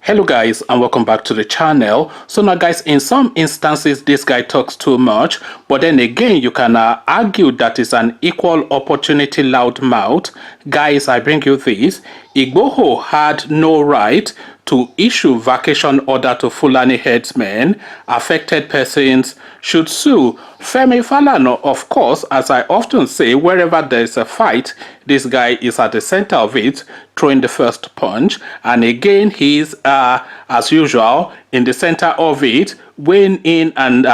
Hello guys, and welcome back to the channel. So now guys, in some instances this guy talks too much, but then again you can argue that is an equal opportunity loudmouth. Guys, I bring you this. Igboho had no right to issue vacation order to Fulani herdsmen. Affected persons should sue. Femi Falana, of course, as I often say, wherever there is a fight, this guy is at the center of it, throwing the first punch. And again, he's, as usual, in the center of it, weighing in and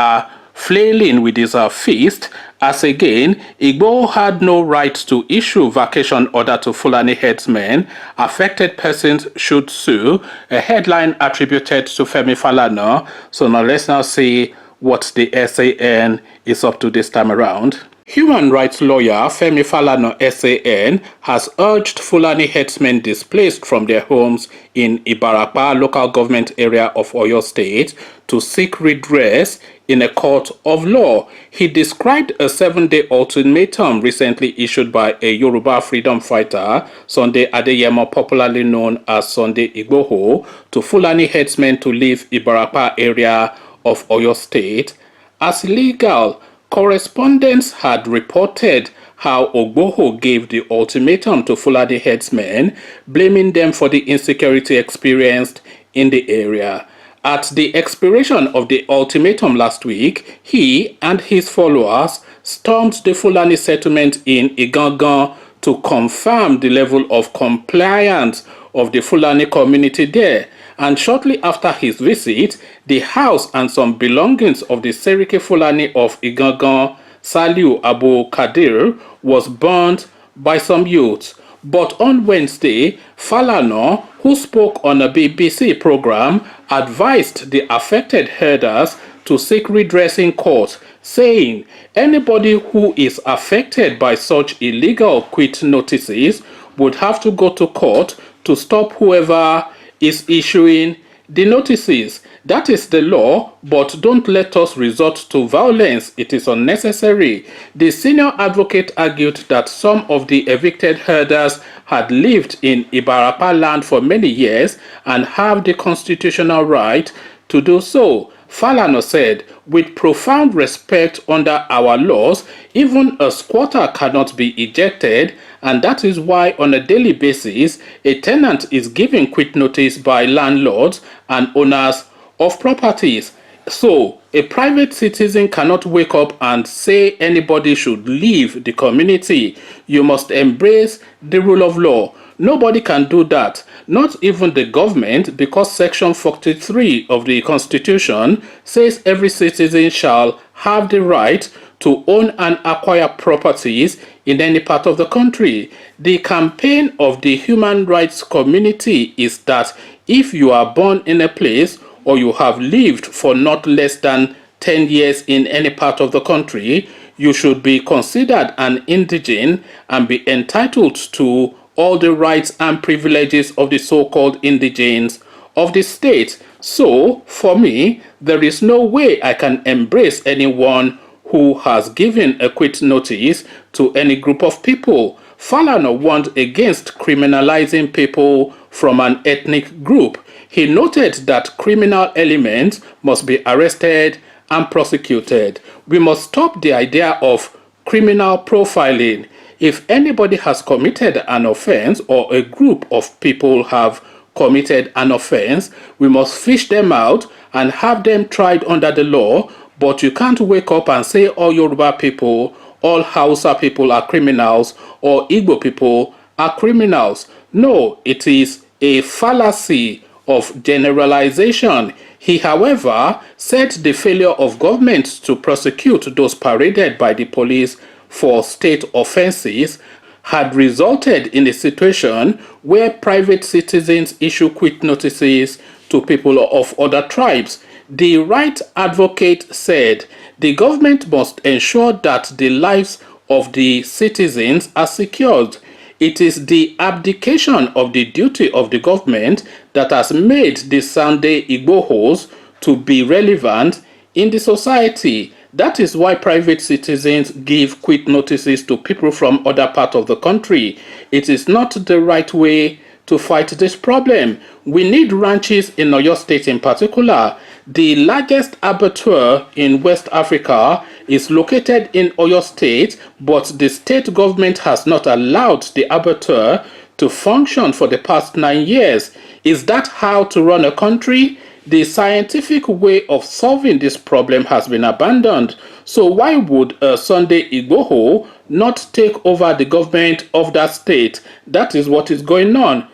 flailing with his fist, as again, Igbo had no right to issue vacation order to Fulani herdsmen. Affected persons should sue. A headline attributed to Femi Falana. So now let's now see what the SAN is up to this time around. Human rights lawyer Femi Falana SAN has urged Fulani herdsmen displaced from their homes in Ibarapa local government area of Oyo State to seek redress in a court of law. He described a 7-day ultimatum recently issued by a Yoruba freedom fighter, Sunday Adeyemo, popularly known as Sunday Igboho, to Fulani herdsmen to leave Ibarapa area of Oyo State as illegal. Correspondents had reported how Ogboho gave the ultimatum to Fulani herdsmen, blaming them for the insecurity experienced in the area. At the expiration of the ultimatum last week, he and his followers stormed the Fulani settlement in Igangan to confirm the level of compliance of the Fulani community there. And shortly after his visit, the house and some belongings of the Seriki Fulani of Igangan, Saliu Abu Kadir, was burnt by some youths. But on Wednesday, Falana, who spoke on a BBC program, advised the affected herders to seek redress in court, saying anybody who is affected by such illegal quit notices would have to go to court to stop whoever is issuing the notices. That is the law, but don't let us resort to violence. It is unnecessary. The senior advocate argued that some of the evicted herders had lived in Ibarapa land for many years and have the constitutional right to do so. Falana said, with profound respect under our laws, even a squatter cannot be ejected, and that is why on a daily basis, a tenant is given quit notice by landlords and owners of properties. So, a private citizen cannot wake up and say anybody should leave the community. You must embrace the rule of law. Nobody can do that, not even the government, because Section 43 of the Constitution says every citizen shall have the right to own and acquire properties in any part of the country. The campaign of the human rights community is that if you are born in a place or you have lived for not less than 10 years in any part of the country, you should be considered an indigene and be entitled to all the rights and privileges of the so-called indigenes of the state. So, for me, there is no way I can embrace anyone who has given a quit notice to any group of people. Falana warned against criminalizing people from an ethnic group. He noted that criminal elements must be arrested and prosecuted. We must stop the idea of criminal profiling. If anybody has committed an offense or a group of people have committed an offense, we must fish them out and have them tried under the law. But you can't wake up and say all Yoruba people, all Hausa people are criminals, or Igbo people are criminals. No, it is a fallacy of generalization. He, however, said the failure of government to prosecute those paraded by the police for state offenses had resulted in a situation where private citizens issue quit notices to people of other tribes. The right advocate said the government must ensure that the lives of the citizens are secured. It is the abdication of the duty of the government that has made the Sunday Igbohos to be relevant in the society. That is why private citizens give quit notices to people from other parts of the country. It is not the right way to fight this problem. We need ranches in Oyo State in particular. The largest abattoir in West Africa is located in Oyo State, but the state government has not allowed the abattoir to function for the past 9 years. Is that how to run a country? The scientific way of solving this problem has been abandoned. So why would Sunday Igboho not take over the government of that state? That is what is going on.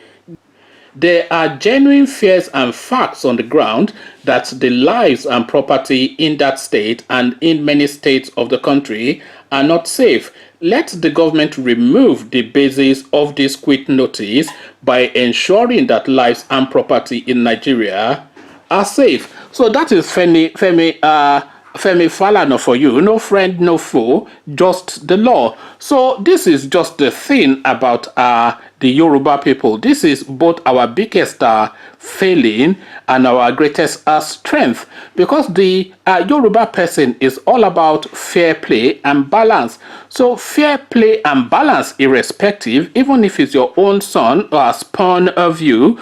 There are genuine fears and facts on the ground that the lives and property in that state and in many states of the country are not safe. Let the government remove the basis of this quit notice by ensuring that lives and property in Nigeria are safe. So that is Femi Falana for you. No friend, no foe, just the law. So this is just the thing about the Yoruba people. This is both our biggest failing and our greatest strength, because the Yoruba person is all about fair play and balance. So fair play and balance irrespective, even if it's your own son or spawn of you,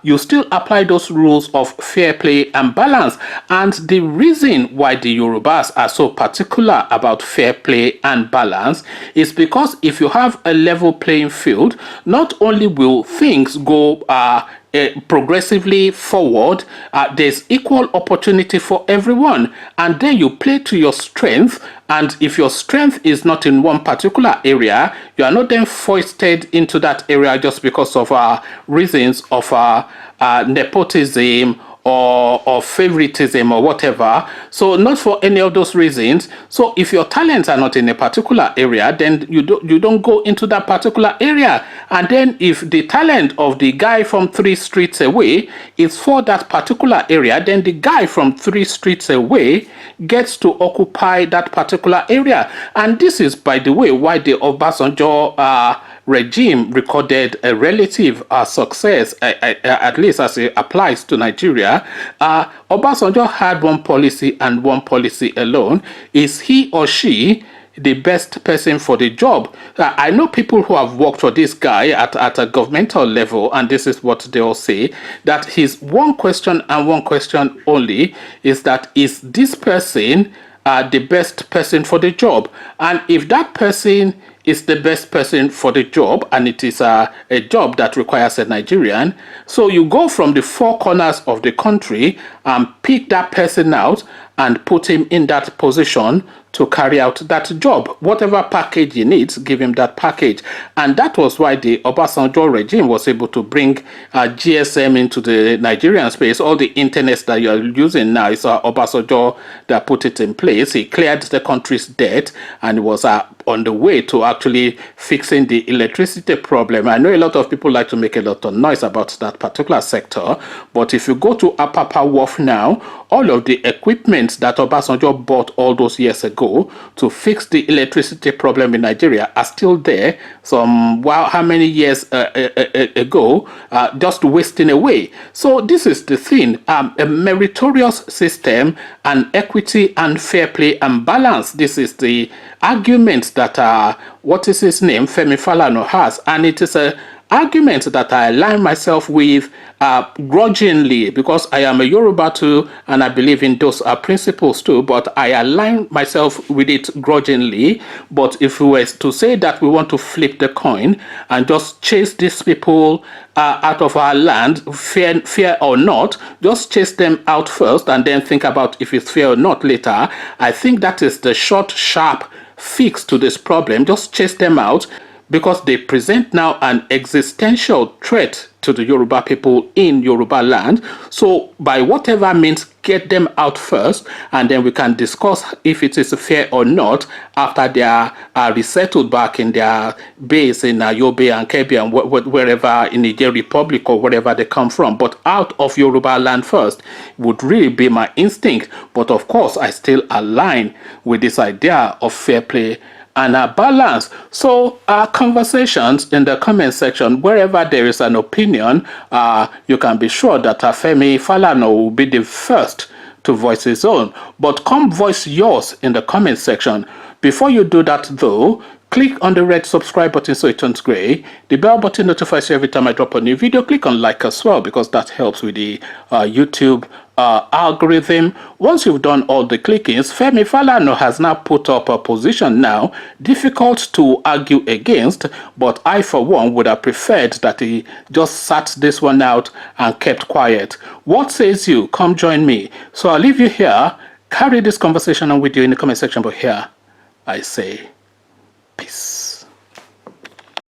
you still apply those rules of fair play and balance. And the reason why the Yorubas are so particular about fair play and balance is because if you have a level playing field, not only will things go progressively forward, there's equal opportunity for everyone, and then you play to your strength. And if your strength is not in one particular area, you are not then foisted into that area just because of reasons of nepotism or favoritism or whatever. So not for any of those reasons. So if your talents are not in a particular area, then you don't go into that particular area. And then if the talent of the guy from 3 streets away is for that particular area, then the guy from 3 streets away gets to occupy that particular area. And this is, by the way, why the Obasanjo regime recorded a relative success, at least as it applies to Nigeria. Obasanjo had one policy and one policy alone. Is he or she the best person for the job? I know people who have worked for this guy at a governmental level, and this is what they all say, that his one question and one question only is that, is this person the best person for the job? And if that person is the best person for the job, and it is a job that requires a Nigerian, so you go from the 4 corners of the country and pick that person out and put him in that position to carry out that job. Whatever package he needs, give him that package. And that was why the Obasanjo regime was able to bring GSM into the Nigerian space. All the internet that you're using now is Obasanjo that put it in place. He cleared the country's debt and was on the way to actually fixing the electricity problem. I know a lot of people like to make a lot of noise about that particular sector, but if you go to Apapa Wharf now, all of the equipment that Obasanjo bought all those years ago to fix the electricity problem in Nigeria are still there. Some, wow, how many years ago, just wasting away. So this is the thing, a meritorious system and equity and fair play and balance. This is the argument that what is his name, Femi Falana, has, and it is a argument that I align myself with grudgingly, because I am a Yoruba too, and I believe in those principles too, but I align myself with it grudgingly. But if we were to say that we want to flip the coin and just chase these people out of our land, fair or not, just chase them out first and then think about if it's fair or not later, I think that is the short, sharp fix to this problem. Just chase them out, because they present now an existential threat to the Yoruba people in Yoruba land. So by whatever means, get them out first, and then we can discuss if it is fair or not after they are resettled back in their base in Yobe and Kebbi and wherever in Niger Republic or wherever they come from. But out of Yoruba land first would really be my instinct. But of course, I still align with this idea of fair play and a balance. So conversations in the comment section, wherever there is an opinion, you can be sure that Femi Falana will be the first to voice his own. But come voice yours in the comment section. Before you do that though, Click on the red subscribe button so it turns gray. The bell button notifies you every time I drop a new video. Click on like as well because that helps with the YouTube algorithm. Once you've done all the clickings, Femi Falana has now put up a position now, difficult to argue against, but I for one would have preferred that he just sat this one out and kept quiet. What says you? Come join me. So I'll leave you here. Carry this conversation on with you in the comment section, but here I say peace.